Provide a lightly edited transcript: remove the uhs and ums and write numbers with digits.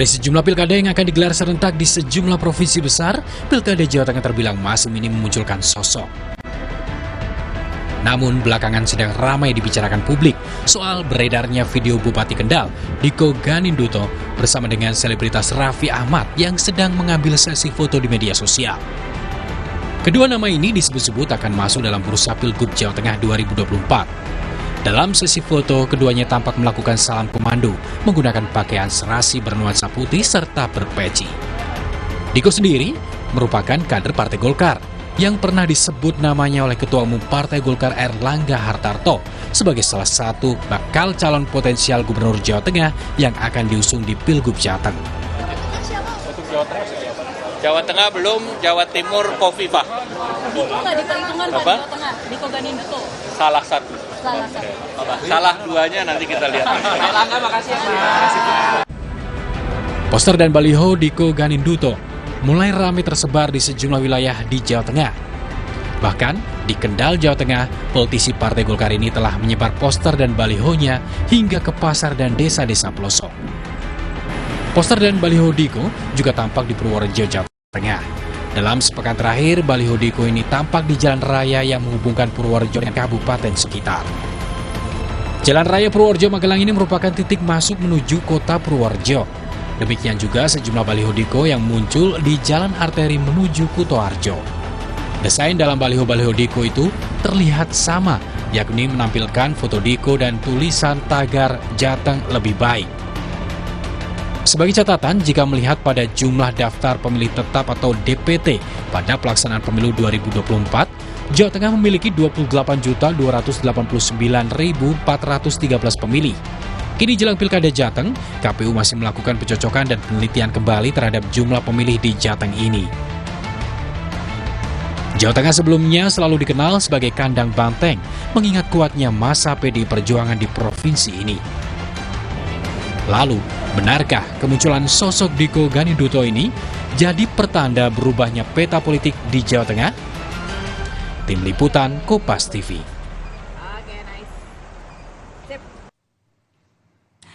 Dari sejumlah pilkada yang akan digelar serentak di sejumlah provinsi besar, pilkada Jawa Tengah terbilang masih minim memunculkan sosok. Namun belakangan sedang ramai dibicarakan publik soal beredarnya video Bupati Kendal, Diko Ganinduto, bersama dengan selebritas Raffi Ahmad yang sedang mengambil sesi foto di media sosial. Kedua nama ini disebut-sebut akan masuk dalam bursa Pilgub Jawa Tengah 2024. Dalam sesi foto, keduanya tampak melakukan salam komando menggunakan pakaian serasi bernuansa putih serta berpeci. Diko sendiri merupakan kader Partai Golkar yang pernah disebut namanya oleh Ketua Umum Partai Golkar Erlangga Hartarto sebagai salah satu bakal calon potensial Gubernur Jawa Tengah yang akan diusung di Pilgub Jateng. Jawa Tengah belum, Jawa Timur Kofifah. Diko nggak di perhitungan Pak Jawa Tengah, Diko Ganinduto. Salah satu. Salah duanya nanti kita lihat. Erlangga, makasih ya. Poster dan baliho Diko Ganinduto mulai ramai tersebar di sejumlah wilayah di Jawa Tengah. Bahkan di Kendal, Jawa Tengah, politisi Partai Golkar ini telah menyebar poster dan balihonya hingga ke pasar dan desa-desa pelosok. Poster dan baliho Diko juga tampak di Purworejo, Jawa Tengah. Dalam sepekan terakhir, baliho Diko ini tampak di jalan raya yang menghubungkan Purworejo dan kabupaten sekitar. Jalan raya Purworejo Magelang ini merupakan titik masuk menuju kota Purworejo. Demikian juga sejumlah baliho Diko yang muncul di jalan arteri menuju Kutoarjo. Desain dalam baliho-baliho Diko itu terlihat sama, yakni menampilkan foto Diko dan tulisan tagar Jateng lebih baik. Sebagai catatan, jika melihat pada jumlah daftar pemilih tetap atau DPT pada pelaksanaan pemilu 2024, Jawa Tengah memiliki 28.289.413 pemilih. Kini jelang Pilkada Jateng, KPU masih melakukan pencocokan dan penelitian kembali terhadap jumlah pemilih di Jateng ini. Jawa Tengah sebelumnya selalu dikenal sebagai kandang banteng, mengingat kuatnya masa PDI Perjuangan di provinsi ini. Lalu, benarkah kemunculan sosok Diko Ganinduto ini jadi pertanda berubahnya peta politik di Jawa Tengah? Tim Liputan Kompas TV.